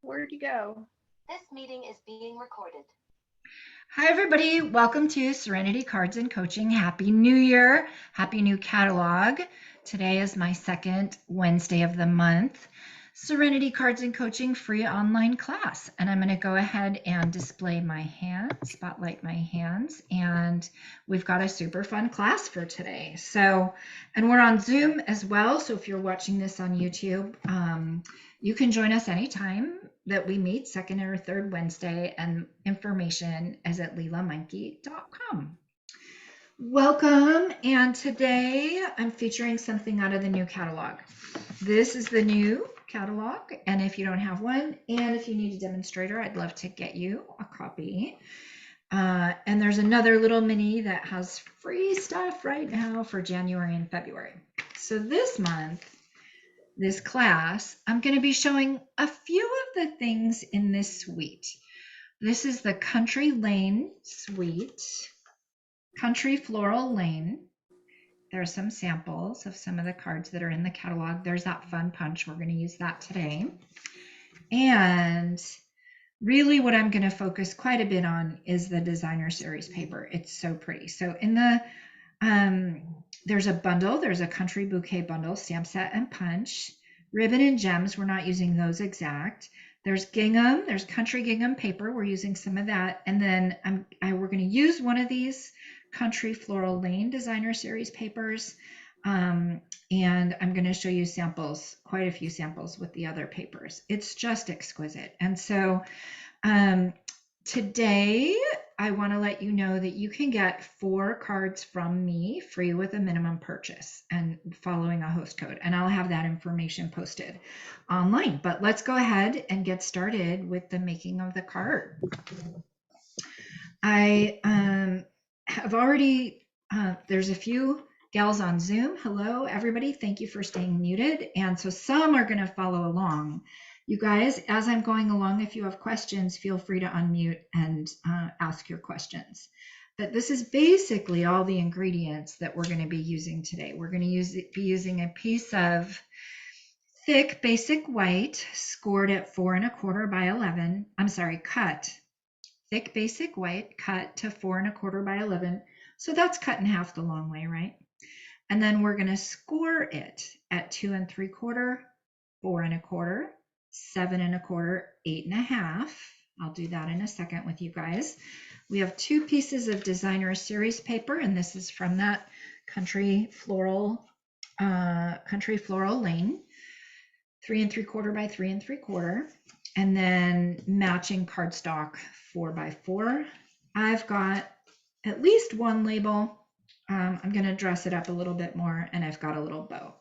Where'd you go? This meeting is being recorded. Hi, everybody. Welcome to Serenity Cards and Coaching. Happy New Year. Happy new catalog. Today is my second Wednesday of the month. Serenity Cards and Coaching free online class. And I'm going to go ahead and display my hands, spotlight my hands. And we've got a super fun class for today. And we're on Zoom as well. So if you're watching this on YouTube, you can join us anytime that we meet, second or third Wednesday, and information is at lilamonkey.com. Welcome, and today I'm featuring something out of the new catalog. This is the new catalog, and if you don't have one, and if you need a demonstrator, I'd love to get you a copy. And there's another little mini that has free stuff right now for January and February. So this month, this class, I'm going to be showing a few of the things in this suite. This is the Country Lane suite, Country Floral Lane. There are some samples of some of the cards that are in the catalog. There's that fun punch. We're going to use that today. And really what I'm going to focus quite a bit on is the designer series paper. It's so pretty. So in the there's a bundle, there's a country bouquet bundle, stamp set and punch, ribbon and gems. We're not using those exact. There's gingham, there's country gingham paper. We're using some of that. And then we're going to use one of these Country Floral Lane designer series papers. And I'm going to show you samples, quite a few samples with the other papers. It's just exquisite. And so today, I want to let you know that you can get 4 cards from me free with a minimum purchase and following a host code. And I'll have that information posted online. But let's go ahead and get started with the making of the card. I have already, there's a few gals on Zoom. Hello, everybody. Thank you for staying muted. And so some are going to follow along. You guys, as I'm going along, if you have questions, feel free to unmute and ask your questions. But this is basically all the ingredients that we're going to be using today. We're going to be using a piece of thick basic white scored at 4 1/4 by 11. I'm sorry, cut. Thick basic white cut to 4 1/4 by 11. So that's cut in half the long way, right? And then we're going to score it at 2 3/4, 4 1/4, 7 1/4, 8 1/2. I'll do that in a second with you guys. We have 2 pieces of designer series paper, and this is from that Country Floral Lane, 3 3/4 by 3 3/4, and then matching cardstock 4 by 4. I've got at least one label. I'm going to dress it up a little bit more, and I've got a little bow.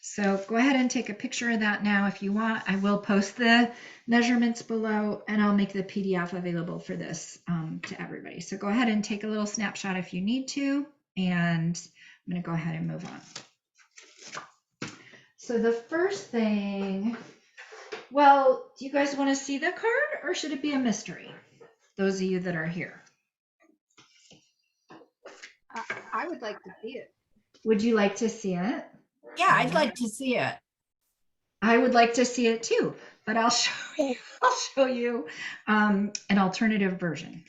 So go ahead and take a picture of that now if you want. I will post the measurements below, and I'll make the PDF available for this to everybody. So go ahead and take a little snapshot if you need to, and I'm going to go ahead and move on. So the first thing, well, do you guys want to see the card, or should it be a mystery? Those of you that are here. I would like to see it. Would you like to see it? Yeah, I'd like to see it. I would like to see it too, but I'll show you an alternative version.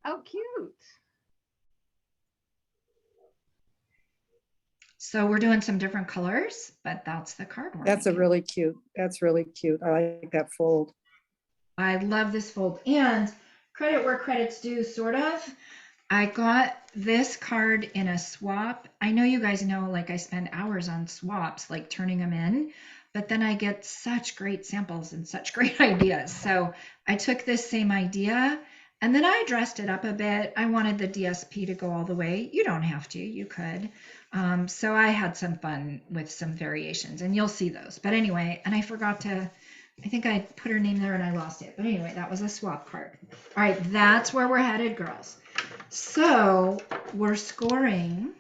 Oh, cute. So we're doing some different colors, but that's the card. That's really cute. That's really cute. I like that fold. I love this fold, and credit where credit's due, sort of. I got this card in a swap. I know you guys know, like, I spend hours on swaps, like turning them in, but then I get such great samples and such great ideas. So I took this same idea and then I dressed it up a bit. I wanted the DSP to go all the way. You don't have to, you could. So I had some fun with some variations, and you'll see those. But anyway, and I forgot to, I think I put her name there and I lost it. But anyway, that was a swap card. All right, that's where we're headed, girls. So we're scoring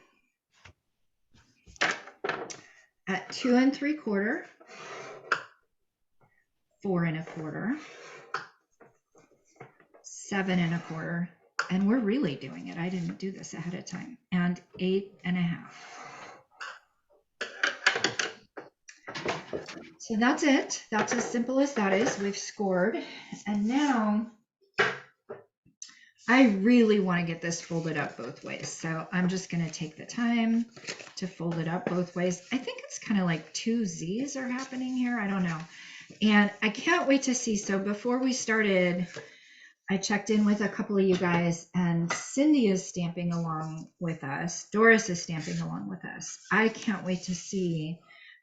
at 2 3/4, 4 1/4, 7 1/4, and we're really doing it. I didn't do this ahead of time. And 8 1/2. So that's it. That's as simple as that is. We've scored. And now I really want to get this folded up both ways. So I'm just going to take the time to fold it up both ways. I think it's kind of like two Z's are happening here. I don't know. And I can't wait to see. So before we started, I checked in with a couple of you guys, and Cindy is stamping along with us. Doris is stamping along with us. I can't wait to see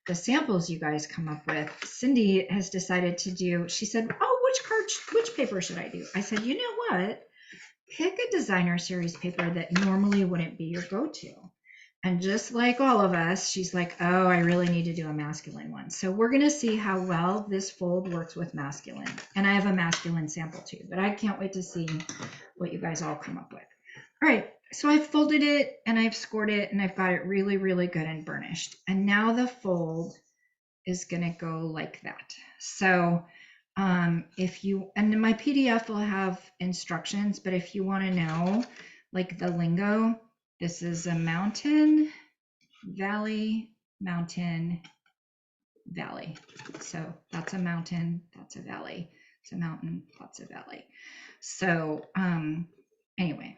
the samples you guys come up with. Cindy has decided to do, she said, oh, which paper should I do? I said, you know what? Pick a designer series paper that normally wouldn't be your go-to. And just like all of us, she's like, oh, I really need to do a masculine one. So we're going to see how well this fold works with masculine. And I have a masculine sample too, but I can't wait to see what you guys all come up with. All right, so I've folded it and I've scored it and I've got it really, really good and burnished. And now the fold is going to go like that. So if you, and my PDF will have instructions, but if you want to know like the lingo, this is a mountain, valley, mountain, valley. So that's a mountain, that's a valley. It's a mountain, that's a valley. So anyway,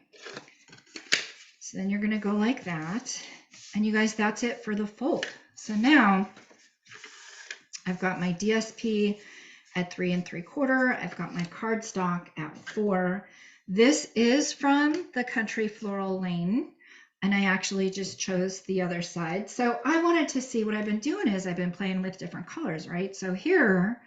so then you're going to go like that. And you guys, that's it for the fold. So now I've got my DSP at 3 3/4. I've got my cardstock at 4. This is from the Country Floral Lane, and I actually just chose the other side. So I wanted to see, what I've been doing is I've been playing with different colors, right? So here,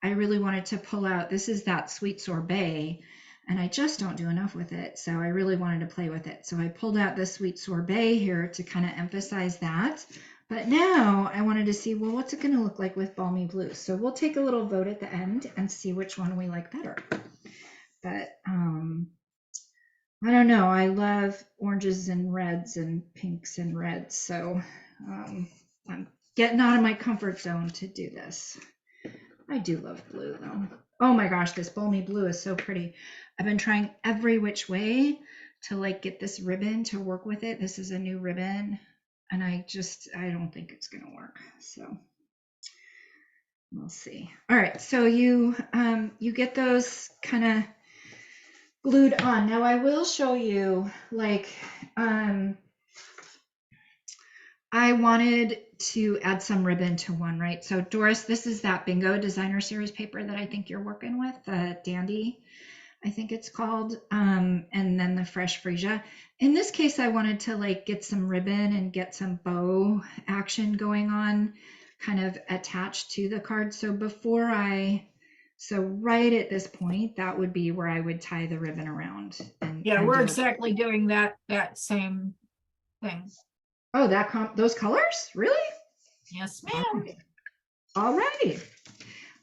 I really wanted to pull out, this is that Sweet Sorbet, and I just don't do enough with it. So I really wanted to play with it. So I pulled out the Sweet Sorbet here to kind of emphasize that. But now I wanted to see, well, what's it going to look like with Balmy Blue? So we'll take a little vote at the end and see which one we like better. But I don't know. I love oranges and reds and pinks and reds. So I'm getting out of my comfort zone to do this. I do love blue though. Oh my gosh, this Balmy Blue is so pretty. I've been trying every which way to like get this ribbon to work with it. This is a new ribbon. And I don't think it's going to work. So we'll see. All right. So you get those kind of glued on. Now I will show you, like, I wanted to add some ribbon to one, right? So Doris, this is that Bingo Designer Series paper that I think you're working with, the Dandy, I think it's called, and then the Fresh Freesia. In this case, I wanted to like get some ribbon and get some bow action going on, kind of attached to the card. So right at this point, that would be where I would tie the ribbon around. Yeah, we're exactly doing that same thing. Oh, those colors? Really? Yes, ma'am. All right.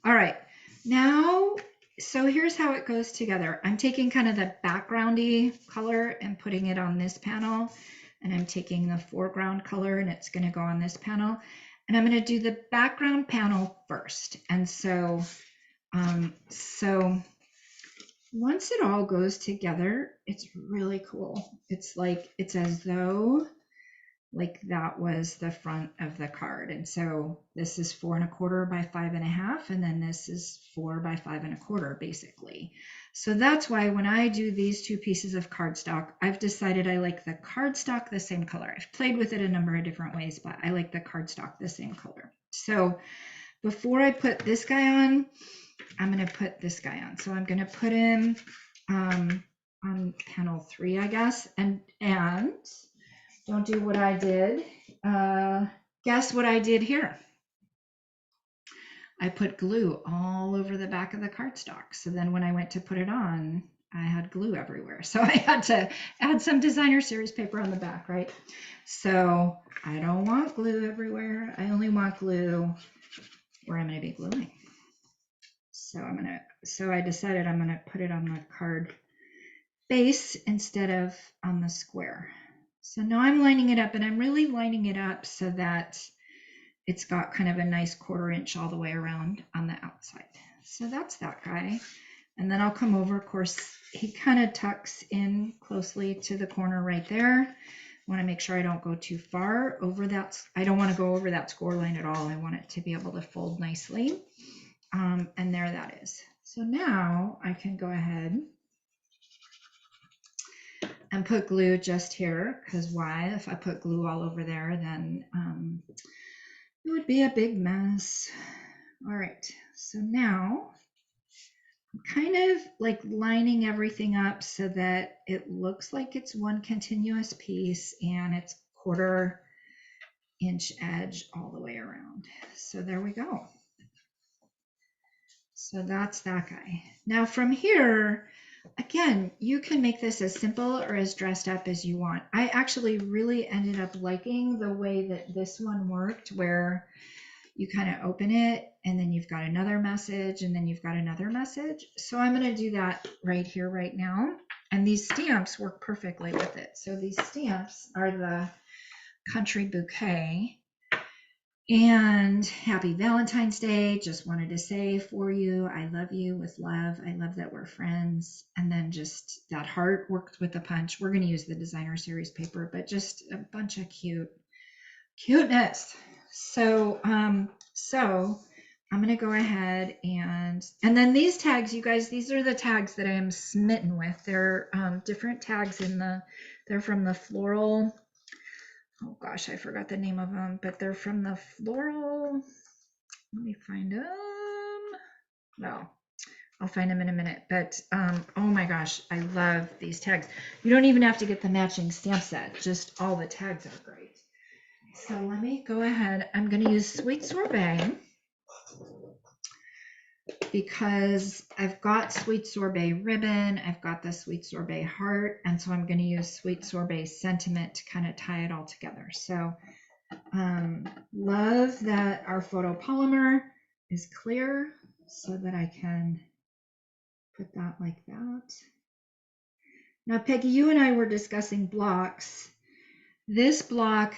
All right. Now, so here's how it goes together. I'm taking kind of the backgroundy color and putting it on this panel. And I'm taking the foreground color and it's going to go on this panel. And I'm going to do the background panel first. And so, once it all goes together, it's really cool. It's as though like that was the front of the card. And so this is 4 1/4 by 5 1/2, and then this is 4 by 5 1/4 basically. So that's why when I do these two pieces of cardstock, I've decided I like the cardstock the same color. I've played with it a number of different ways, but I like the cardstock the same color. So before I put this guy on, I'm going to put this guy on. So I'm going to put him on panel 3, I guess, and don't do what I did. Guess what I did here? I put glue all over the back of the cardstock. So then when I went to put it on, I had glue everywhere. So I had to add some designer series paper on the back, right? So I don't want glue everywhere. I only want glue where I'm going to be gluing. So I decided I'm going to put it on the card base instead of on the square. So now I'm lining it up, and I'm really lining it up so that it's got kind of a nice 1/4 inch all the way around on the outside. So that's that guy. And then I'll come over, of course, he kind of tucks in closely to the corner right there. want to make sure I don't go too far over that. I don't want to go over that score line at all. I want it to be able to fold nicely. And there that is. So now I can go ahead and put glue just here, because why? If I put glue all over there, then it would be a big mess. All right, so now I'm kind of like lining everything up so that it looks like it's one continuous piece and it's 1/4 inch edge all the way around. So there we go. So that's that guy. Now from here, again, you can make this as simple or as dressed up as you want. I actually really ended up liking the way that this one worked, where you kind of open it and then you've got another message and then you've got another message. So I'm going to do that right here, right now. And these stamps work perfectly with it. So these stamps are the Country Bouquet and Happy Valentine's Day. Just wanted to say for you, I love you with love. I love that we're friends. And then just that heart worked with the punch. We're going to use the designer series paper, but just a bunch of cuteness. So, I'm going to go ahead and then these tags, you guys, these are the tags that I am smitten with. They're different tags they're from the floral. Oh gosh, I forgot the name of them, but they're from the floral. Let me find them. Well, I'll find them in a minute, but oh my gosh, I love these tags. You don't even have to get the matching stamp set. Just all the tags are great. So let me go ahead. I'm going to use Sweet Sorbet because I've got Sweet Sorbet ribbon. I've got the Sweet Sorbet heart. And so I'm going to use Sweet Sorbet sentiment to kind of tie it all together. So love that our photopolymer is clear so that I can put that like that. Now, Peggy, you and I were discussing blocks. This block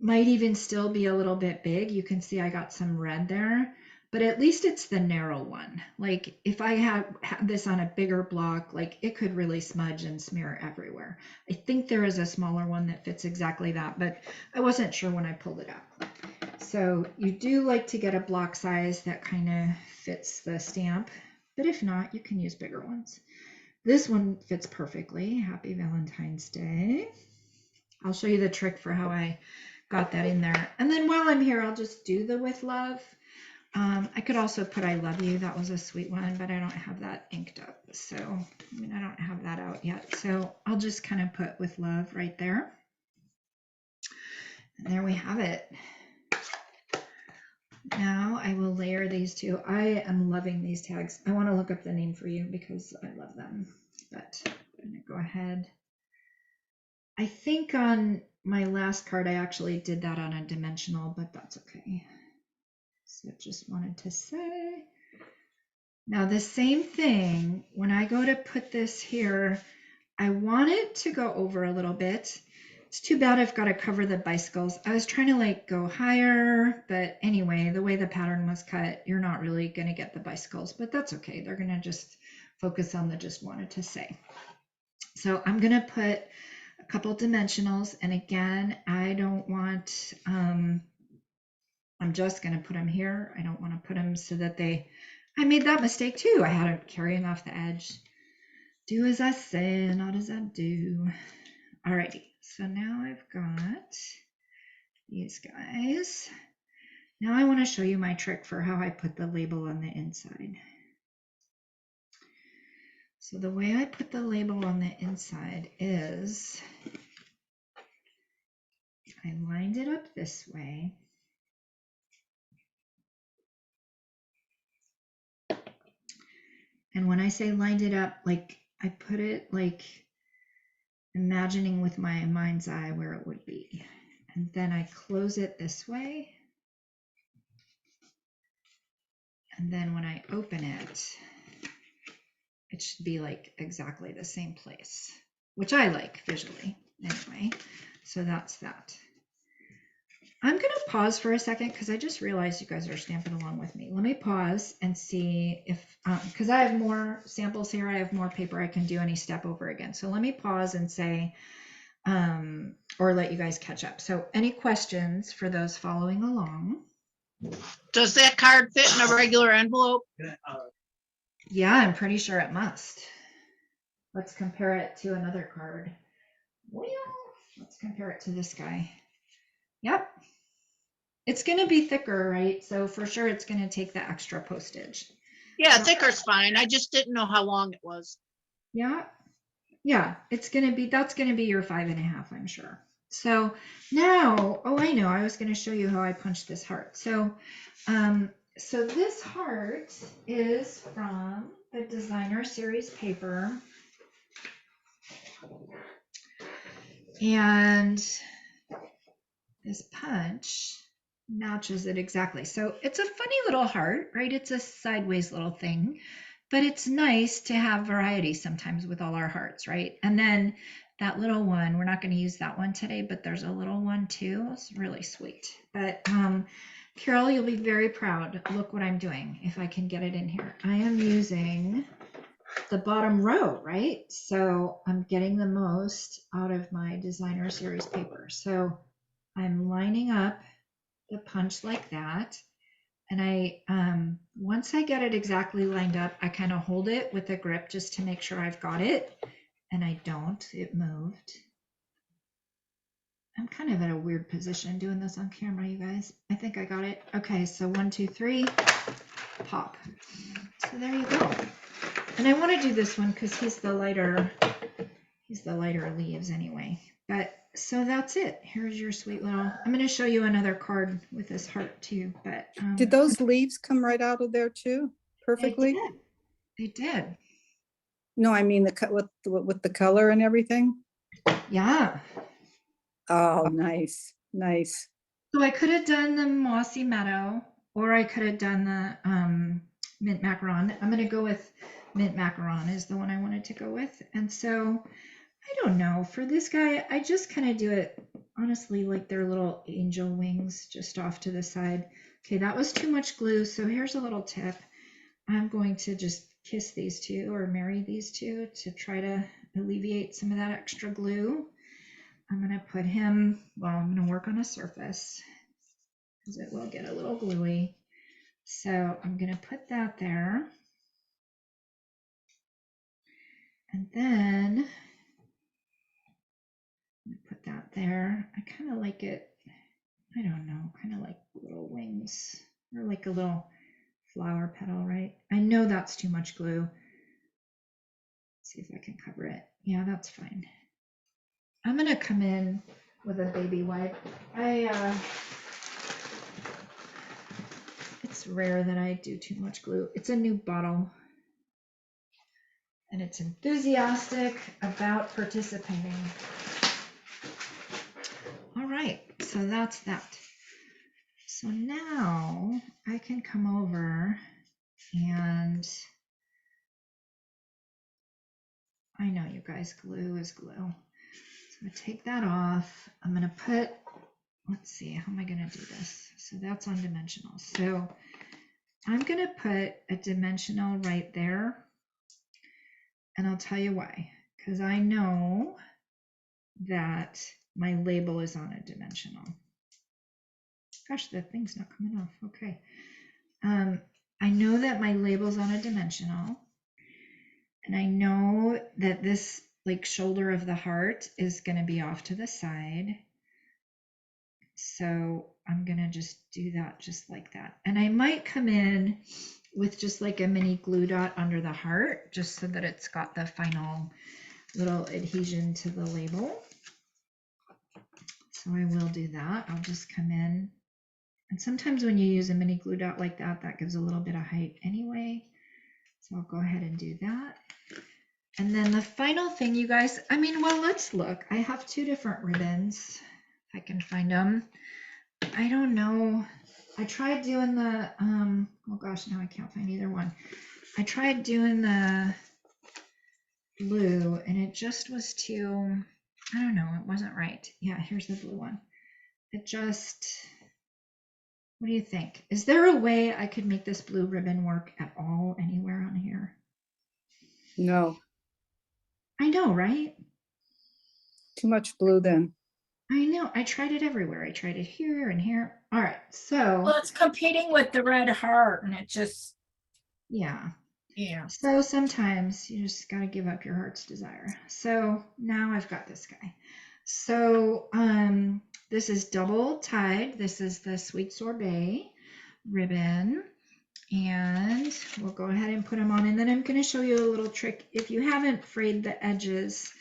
might even still be a little bit big. You can see I got some red there, but at least it's the narrow one. Like if I had this on a bigger block, like it could really smudge and smear everywhere. I think there is a smaller one that fits exactly that, but I wasn't sure when I pulled it up. So you do like to get a block size that kind of fits the stamp, but if not, you can use bigger ones. This one fits perfectly. Happy Valentine's Day. I'll show you the trick for how I got that in there. And then while I'm here, I'll just do the with love. I could also put I love you. That was a sweet one, but I don't have that inked up. So, I mean, I don't have that out yet. So I'll just kind of put with love right there. And there we have it. Now I will layer these two. I am loving these tags. I want to look up the name for you because I love them. But I'm going to go ahead. I think on my last card, I actually did that on a dimensional, but that's okay. So just wanted to say. Now the same thing, when I go to put this here, I want it to go over a little bit. It's too bad I've got to cover the bicycles. I was trying to like go higher, but anyway, the way the pattern was cut, you're not really going to get the bicycles, but that's okay. They're going to just focus on the just wanted to say. So I'm going to put a couple dimensionals, and again, I don't want, I'm just going to put them here. I don't want to put them so that I made that mistake too. I had them carrying off the edge. Do as I say, not as I do. Alrighty, so now I've got these guys. Now I want to show you my trick for how I put the label on the inside. So the way I put the label on the inside is I lined it up this way. And when I say lined it up, like I put it like imagining with my mind's eye where it would be. And then I close it this way. And then when I open it, it should be like exactly the same place, which I like visually anyway. So that's that. I'm going to pause for a second because I just realized you guys are stamping along with me. Let me pause and see if, because I have more samples here, I have more paper I can do any step over again. So let me pause and say, or let you guys catch up. So any questions for those following along? Does that card fit in a regular envelope? Yeah, I'm pretty sure it must. Let's compare it to another card. Well, let's compare it to this guy. Yep. It's going to be thicker, right? So for sure it's going to take the extra postage. Yeah, thicker's fine. I just didn't know how long it was. Yeah. Yeah, it's going to be, that's going to be your 5.5, I'm sure. So now, oh, I know, I was going to show you how I punched this heart. So, so this heart is from the designer series paper. And this punch matches it exactly. So it's a funny little heart, right? It's a sideways little thing, but it's nice to have variety sometimes with all our hearts, right? And then that little one, we're not going to use that one today, but there's a little one too. It's really sweet. But Carol, you'll be very proud. Look what I'm doing if I can get it in here. I am using the bottom row, right? So I'm getting the most out of my designer series paper. So I'm lining up the punch like that. And I, once I get it exactly lined up, I kind of hold it with a grip just to make sure I've got it. And I don't, it moved. I'm kind of in a weird position doing this on camera, you guys. I think I got it. Okay, so 1, 2, 3, pop. So there you go. And I want to do this one because he's the lighter leaves anyway. But so that's it. Here's your sweet little, I'm going to show you another card with this heart too. But Did those leaves come right out of there too? Perfectly? They did. No, I mean the cut with the color and everything. Yeah. Oh, nice, nice. So I could have done the mossy meadow, or I could have done the mint macaron. I'm going to go with mint macaron is the one I wanted to go with. And so I don't know, for this guy, I just kind of do it honestly like they're little angel wings just off to the side. Okay, that was too much glue. So here's a little tip. I'm going to just kiss these two or marry these two to try to alleviate some of that extra glue. I'm going to put him, well, I'm going to work on a surface because it will get a little gluey. So I'm going to put that there. And then I'm going to put that there. I kind of like it, I don't know, kind of like little wings or like a little flower petal, right? I know that's too much glue. Let's see if I can cover it. Yeah, that's fine. I'm going to come in with a baby wipe. It's rare that I do too much glue. It's a new bottle and it's enthusiastic about participating. All right, so that's that. So now I can come over and I know you guys, glue is glue. So I'm gonna take that off. I'm gonna put, let's see, how am I gonna do this? So that's on dimensional. So I'm gonna put a dimensional right there. And I'll tell you why, because I know that my label is on a dimensional. Gosh, that thing's not coming off. Okay. I know that my label's on a dimensional. And I know that this like shoulder of the heart is going to be off to the side. So I'm going to just do that just like that. And I might come in with just like a mini glue dot under the heart, just so that it's got the final little adhesion to the label. So I will do that. I'll just come in. And sometimes when you use a mini glue dot like that, that gives a little bit of height anyway. So I'll go ahead and do that. And then the final thing, you guys, I mean, well, let's look. I have two different ribbons. If I can find them. I don't know. I tried doing the, oh gosh, now I can't find either one. I tried doing the blue and it just was too, I don't know, it wasn't right. Yeah, here's the blue one. It just, what do you think? Is there a way I could make this blue ribbon work at all anywhere on here? No, I know, right? too much blue then. I know, I tried it everywhere. I tried it here and here. All right, so Well, it's competing with the red heart and it just, yeah. yeah. So sometimes you just got to give up your heart's desire. So now I've got this guy. So this is double tied. This is the Sweet Sorbet ribbon. And we'll go ahead and put them on. And then I'm going to show you a little trick. If you haven't frayed the edges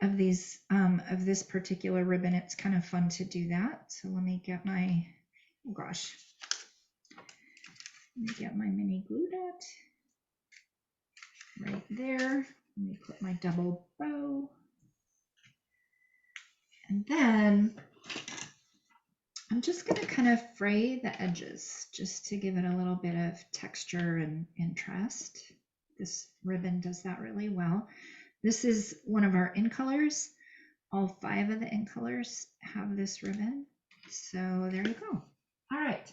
of these of this particular ribbon, it's kind of fun to do that. So let me get my, oh gosh, let me get my mini glue dot right there. Let me put my double bow. And then I'm just going to kind of fray the edges just to give it a little bit of texture and interest. This ribbon does that really well. This is one of our in colors. All 5 of the in colors have this ribbon. So there you go. All right.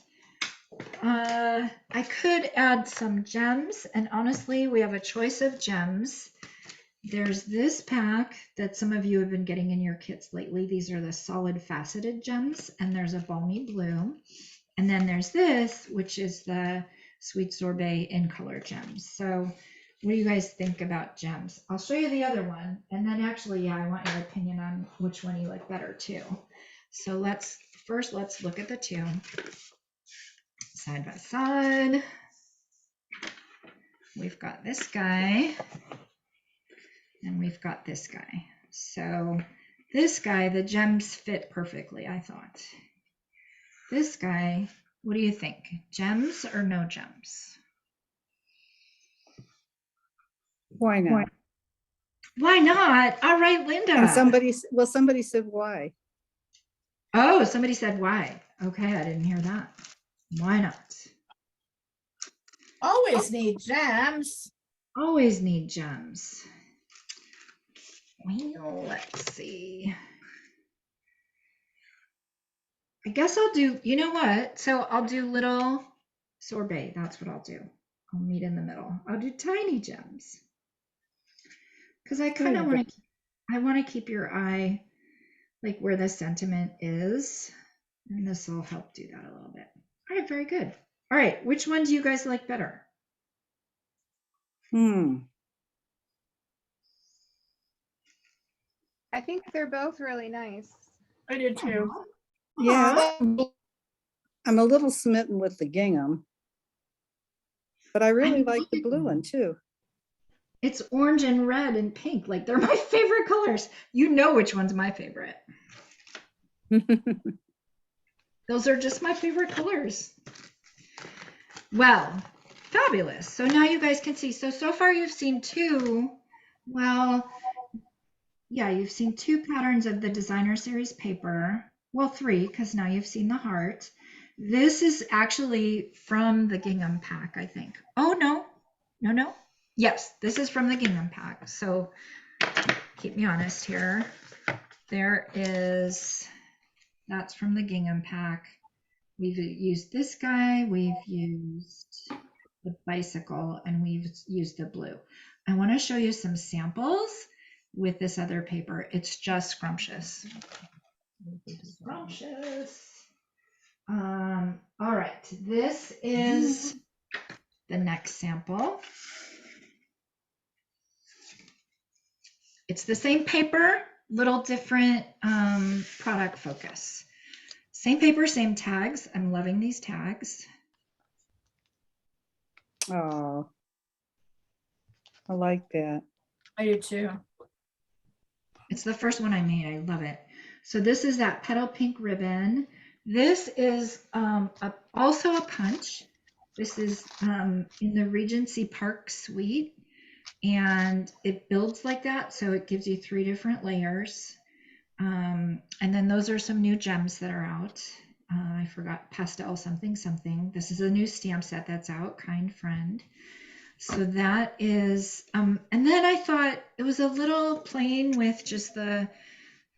I could add some gems, and honestly, we have a choice of gems. There's this pack that some of you have been getting in your kits lately. These are the solid faceted gems, and there's a balmy blue. And then there's this, which is the Sweet Sorbet in color gems. So what do you guys think about gems? I'll show you the other one. And then actually, yeah, I want your opinion on which one you like better too. So let's look at the two side by side. We've got this guy and we've got this guy. So this guy, the gems fit perfectly, I thought. This guy, what do you think? Gems or no gems? Why not? Why not? All right, Linda. And somebody said why? Oh, somebody said why. Okay, I didn't hear that. Why not? Always need gems. Always need gems. Well, let's see. I guess I'll do, you know what? So I'll do little sorbet. That's what I'll do. I'll meet in the middle. I'll do tiny gems. Because I kind of want to, I want to keep your eye like where the sentiment is. And this will help do that a little bit. All right, very good. All right, which one do you guys like better? I think they're both really nice. I did too. Yeah, I'm a little smitten with the gingham, but I really like the blue one too. It's orange and red and pink. Like they're my favorite colors. You know which one's my favorite. Those are just my favorite colors. Well, fabulous. So now you guys can see. So far you've seen two. Well, yeah, you've seen 2 patterns of the designer series paper. Well, 3, because now you've seen the heart. This is actually from the gingham pack, I think. Oh, no. No. Yes, this is from the gingham pack. So keep me honest here. That's from the gingham pack. We've used this guy, we've used the bicycle, and we've used the blue. I want to show you some samples with this other paper. It's just scrumptious. Scrumptious. All right, this is the next sample. It's the same paper, little different product focus. Same paper, same tags. I'm loving these tags. Oh, I like that. I do too. It's the first one I made. I love it. So this is that petal pink ribbon. This is also a punch. This is in the Regency Park suite, and it builds like that. So it gives you 3 different layers. And then those are some new gems that are out. I forgot pastel something something. This is a new stamp set that's out, Kind Friend. So that is, and then I thought it was a little plain with just the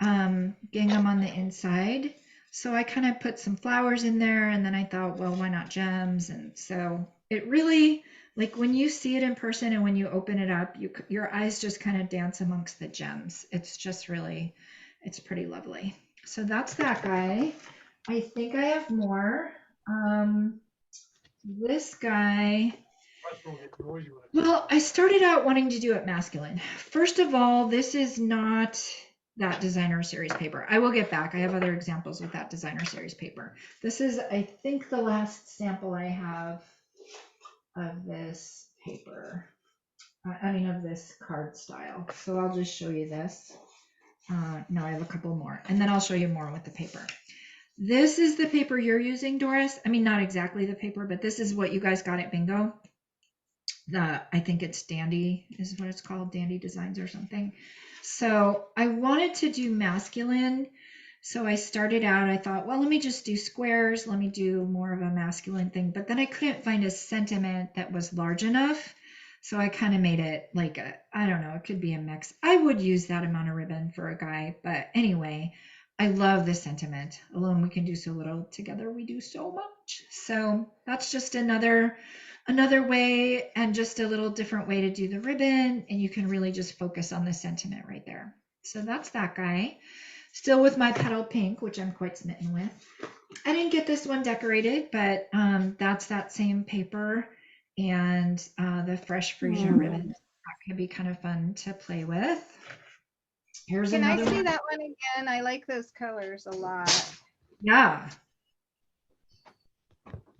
gingham on the inside. So I kind of put some flowers in there, and then I thought, well, why not gems? And so it really, like when you see it in person and when you open it up, your eyes just kind of dance amongst the gems. It's just really It's pretty lovely. So that's that guy. I think I have more. This guy, well, I started out wanting to do it masculine. First of all, this is not that designer series paper. I will get back. I have other examples with that designer series paper. This is, I think, the last sample I have of this paper. I mean, of this card style. So I'll just show you this. No, I have a couple more, and then I'll show you more with the paper. This is the paper you're using, Doris. I mean, not exactly the paper, but this is what you guys got at bingo. I think it's Dandy is what it's called, Dandy Designs or something. So I wanted to do masculine. So I started out, I thought, well, let me just do squares. Let me do more of a masculine thing. But then I couldn't find a sentiment that was large enough. So I kind of made it like a, I don't know, it could be a mix. I would use that amount of ribbon for a guy. But anyway, I love the sentiment. Alone we can do so little, together we do so much. So that's just another way and just a little different way to do the ribbon. And you can really just focus on the sentiment right there. So that's that guy. Still with my petal pink, which I'm quite smitten with. I didn't get this one decorated, but that's that same paper and the fresh Frisian ribbon. That can be kind of fun to play with. Here's Can I another see one. that one again? I like those colors a lot. Yeah.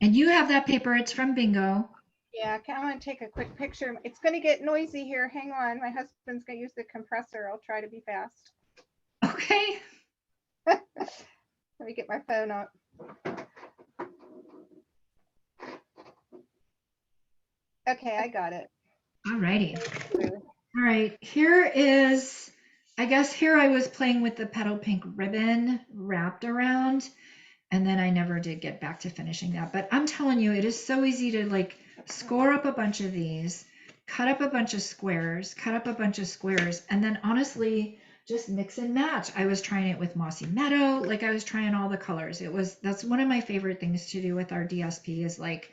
And you have that paper. It's from Bingo. Yeah, I want to take a quick picture. It's going to get noisy here. Hang on. My husband's going to use the compressor. I'll try to be fast. Okay. Let me get my phone up. Okay, I got it. All righty. All right. Here is, I guess here I was playing with the petal pink ribbon wrapped around, and then I never did get back to finishing that. But I'm telling you, it is so easy to like score up a bunch of these, cut up a bunch of squares, cut up a bunch of squares, and then honestly, just mix and match. I was trying it with Mossy Meadow, like I was trying all the colors. That's one of my favorite things to do with our DSP is like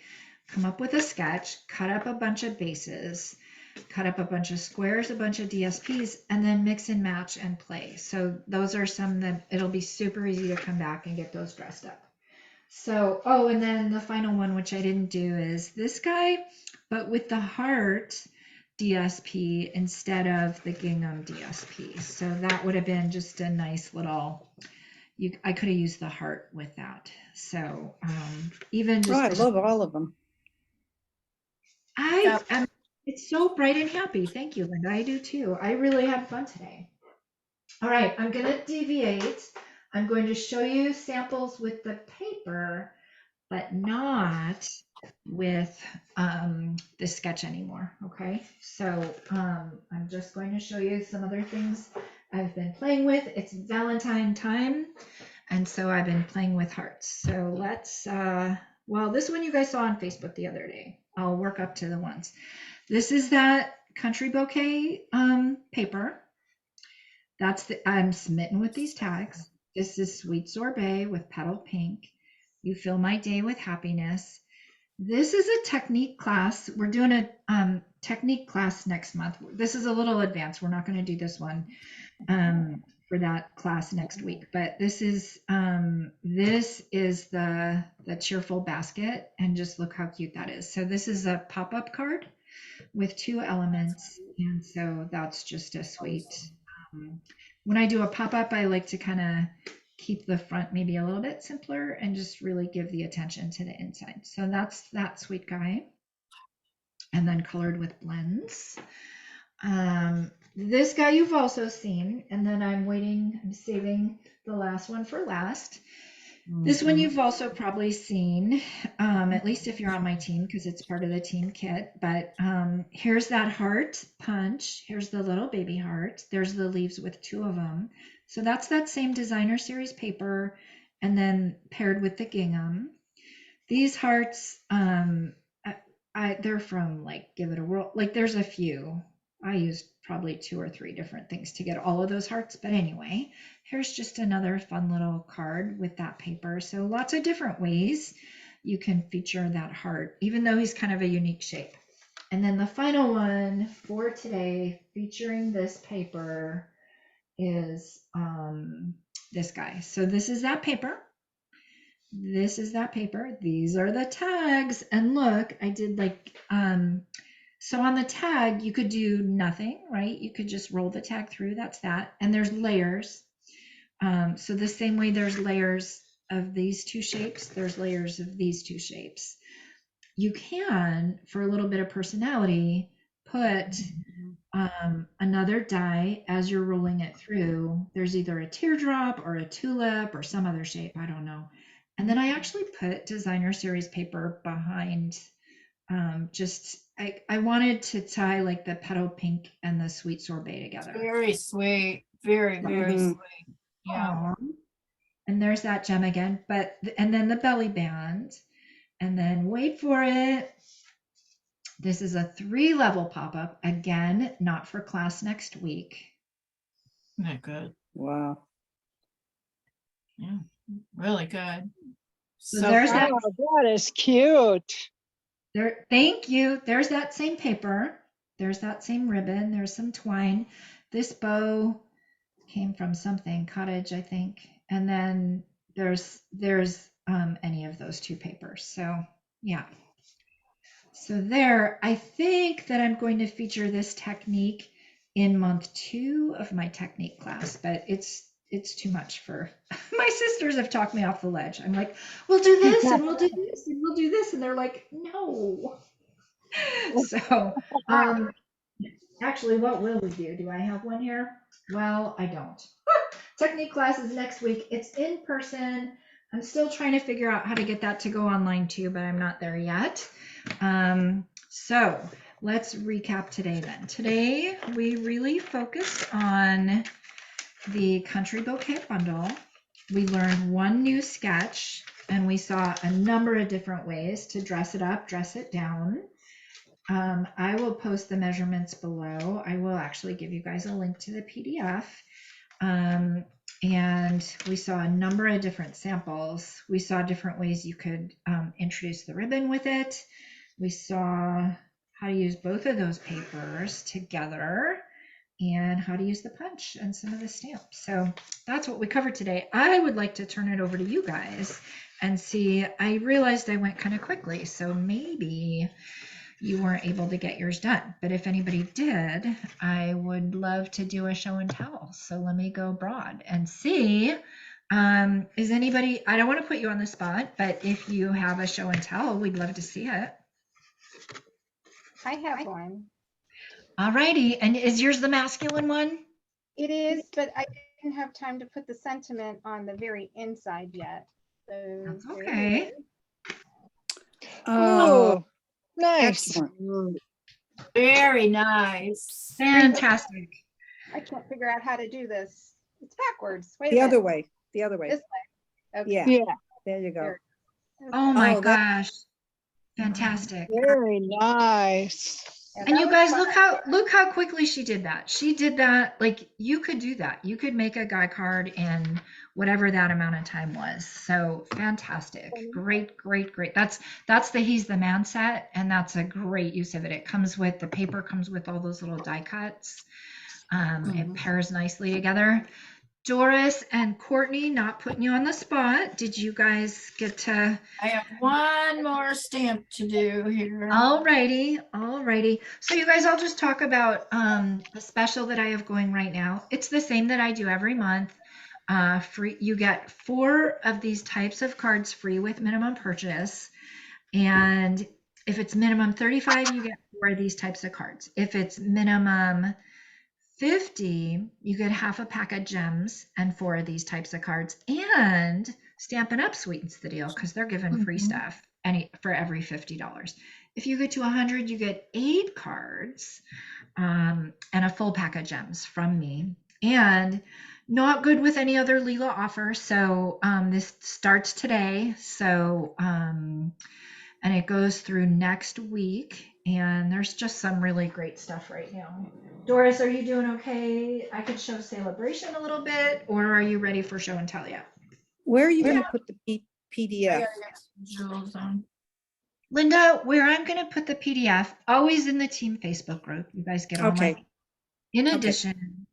come up with a sketch, cut up a bunch of bases, cut up a bunch of squares, a bunch of DSPs, and then mix and match and play. So those are some that it'll be super easy to come back and get those dressed up. So, oh, and then the final one, which I didn't do, is this guy, but with the heart DSP instead of the gingham DSP. So that would have been just a nice little, I could have used the heart with that. So even just, I love all of them. it's so bright and happy. Thank you, Linda. I do too. I really had fun today. All right, I'm going to deviate. I'm going to show you samples with the paper, but not with the sketch anymore. Okay, so I'm just going to show you some other things I've been playing with. It's Valentine time, and so I've been playing with hearts. So let's, well, this one you guys saw on Facebook the other day. I'll work up to the ones. This is that country bouquet paper. I'm smitten with these tags. This is Sweet Sorbet with Petal Pink. You fill my day with happiness. This is a technique class. We're doing a technique class next month. This is a little advanced. We're not going to do this one for that class next week. But this is the cheerful basket, and just look how cute that is. So this is a pop-up card with 2 elements, and so that's just a sweet. When I do a pop-up, I like to kind of keep the front maybe a little bit simpler and just really give the attention to the inside. So that's that sweet guy. And then colored with blends. This guy you've also seen, and then I'm saving the last one for last. This one you've also probably seen, at least if you're on my team, because it's part of the team kit. But here's that heart punch. Here's the little baby heart. There's the leaves with 2 of them. So that's that same designer series paper, and then paired with the gingham. These hearts, they're from like Give It a Whirl. Like there's a few. I used probably 2 or 3 different things to get all of those hearts. But anyway, here's just another fun little card with that paper. So lots of different ways you can feature that heart, even though he's kind of a unique shape. And then the final one for today, featuring this paper, is this guy. So this is that paper. This is that paper. These are the tags. And look, I did like, so on the tag, you could do nothing, right? You could just roll the tag through. That's that. And there's layers. So the same way there's layers of these two shapes, there's layers of these two shapes. You can, for a little bit of personality, put another die as you're rolling it through. There's either a teardrop or a tulip or some other shape, I don't know. And then I actually put designer series paper behind. I wanted to tie like the petal pink and the sweet sorbet together. Very sweet. Very, very Mhm. sweet. Yeah. Aw. And there's that gem again, and then the belly band, and then wait for it. This is a 3-level pop-up, again, not for class next week. Isn't that good? Wow. Yeah. Really good. So there's that. Wow, that is cute. There, thank you. There's that same paper. There's that same ribbon. There's some twine. This bow came from something, cottage, I think. And then there's any of those two papers. So yeah. So there, I think that I'm going to feature this technique in month 2 of my technique class, but it's too much for my sisters have talked me off the ledge. I'm like, we'll do this and we'll do this and we'll do this. And they're like, no. So actually, what will we do? Do I have one here? Well, I don't. Technique class is next week. It's in person. I'm still trying to figure out how to get that to go online too, but I'm not there yet. So let's recap today then. Today, we really focused on the country bouquet bundle. We learned one new sketch, and we saw a number of different ways to dress it up, dress it down. I will post the measurements below. I will actually give you guys a link to the PDF. And we saw a number of different samples. We saw different ways you could introduce the ribbon with it. We saw how to use both of those papers together and how to use the punch and some of the stamps. So that's what we covered today. I would like to turn it over to you guys and see. I realized I went kind of quickly, so maybe you weren't able to get yours done. But if anybody did, I would love to do a show and tell. So let me go broad and see. Is anybody, I don't want to put you on the spot, but if you have a show and tell, we'd love to see it. I have one. All righty. And is yours the masculine one? It is, but I didn't have time to put the sentiment on the very inside yet. So That's there it okay. is. Oh, nice. Excellent. Very nice. Fantastic. I can't figure out how to do this. It's backwards. Wait a The minute. other way. The other way. This way. Okay. Yeah. Yeah, There you go. There. Oh my Oh, that- gosh. Fantastic. very nice. Yeah, And that you was guys, fun. look how quickly she did that. She did that, like, you could do that. You could make a guy card in whatever that amount of time was. So fantastic. Great, great, great. That's the He's the Man set, and that's a great use of it. It comes with, the paper comes with all those little die cuts. It pairs nicely together. Doris and Courtney, not putting you on the spot. Did you guys get to? I have one more stamp to do here. Alrighty. So you guys, I'll just talk about the special that I have going right now. It's the same that I do every month. Free, you get 4 of these types of cards free with minimum purchase. And if it's minimum 35, you get 4 of these types of cards. If it's minimum 50, you get half a pack of gems and 4 of these types of cards. And Stampin' Up sweetens the deal because they're giving free stuff for every $50. If you get to 100, you get 8 cards and a full pack of gems from me. And not good with any other Leela offer. So this starts today. So and it goes through next week. And there's just some really great stuff right now. Doris, are you doing okay? I could show Celebration a little bit, or are you ready for show and tell yet? Where are you Yeah. going to put the I PDF? gotta get some jewels on. Linda, where I'm going to put the PDF, always in the team Facebook group. You guys get all Okay. my. In Okay. addition,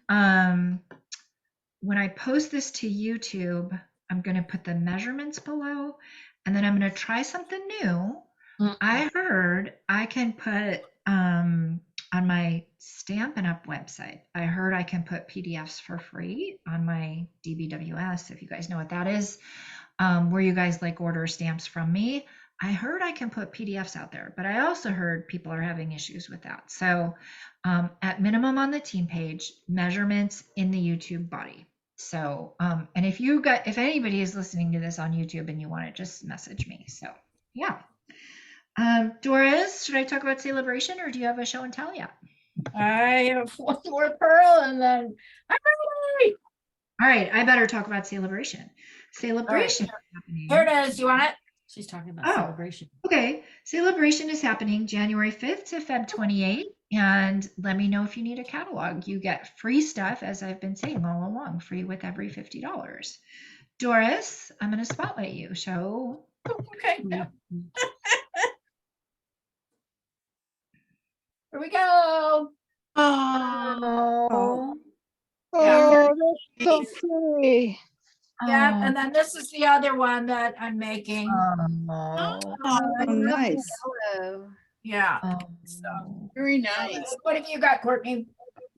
When I post this to YouTube, I'm going to put the measurements below, and then I'm going to try something new. I heard I can put on my Stampin' Up website, I heard I can put PDFs for free on my DBWS, if you guys know what that is, where you guys like order stamps from me. I heard I can put PDFs out there, but I also heard people are having issues with that. So at minimum on the team page, measurements in the YouTube body. So, and if anybody is listening to this on YouTube and you want it, just message me. So yeah. Doris, should I talk about celebration or do you have a show and tell yet? I have one more pearl and then I'm ready. All right, I better talk about celebration. Celebration is happening. Here it is. You want it? She's talking about Oh. celebration. Okay, celebration is happening January 5th to Feb 28th. And let me know if you need a catalog. You get free stuff, as I've been saying all along, free with every $50. Doris, I'm going to spotlight you. Show. Okay. Here we go. Oh. Oh, that's so pretty. Yeah, and then this is the other one that I'm making. Oh. Oh, nice. Hello. Yeah. Oh. Very nice. What have you got, Courtney?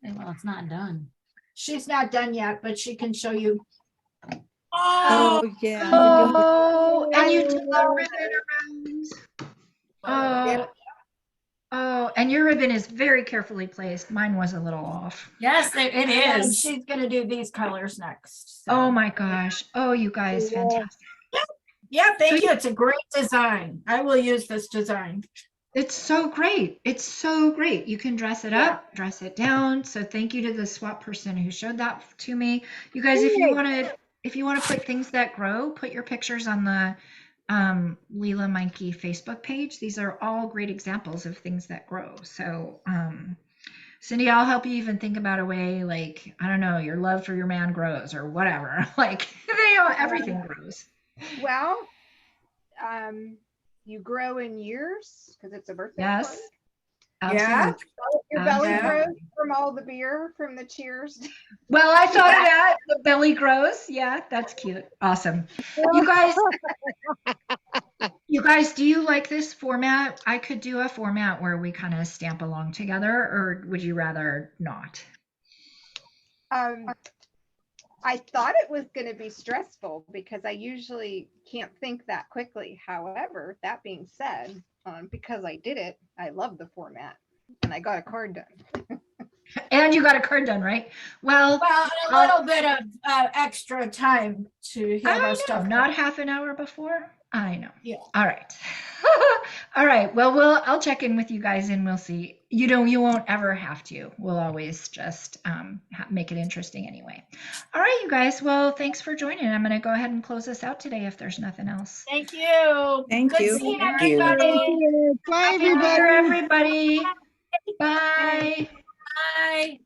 Well, it's not done. She's not done yet, but she can show you. Oh, yeah. Oh, and you did the ribbon around. Yeah. Oh, and your ribbon is very carefully placed. Mine was a little off. Yes, it And is. she's gonna do these colors next. so. Oh my gosh. Oh, you guys, fantastic. Yeah, thank you. It's a great design. I will use this design. It's so great. It's so great. You can dress it up, dress it down. So thank you to the swap person who showed that to me. You guys, if you want to put things that grow, put your pictures on the Leela Meinke Facebook page. These are all great examples of things that grow. So Cindy, I'll help you even think about a way, like, I don't know, your love for your man grows or whatever. Like everything grows. Well, you grow in years because it's a birthday Yes. party. Yeah. Absolutely. Your belly Yeah. grows from all the beer from the cheers. Well, I thought of that. The belly grows. Yeah, that's cute. Awesome. You guys, do you like this format? I could do a format where we kind of stamp along together, or would you rather not? I thought it was going to be stressful because I usually can't think that quickly. However, that being said, because I did it, I love the format and I got a card done. And you got a card done, right? Well, Well, and a little bit of extra time to have I our know, stuff. not half an hour before. I know. Yeah. All right. All right. Well, I'll check in with you guys and we'll see. You won't ever have to. We'll always just make it interesting anyway. All right, you guys. Well, thanks for joining. I'm going to go ahead and close this out today if there's nothing else. Thank you. Thank Good you. seeing Thank you. everybody. Bye, Happy New Year, everybody. everybody. Bye. Bye.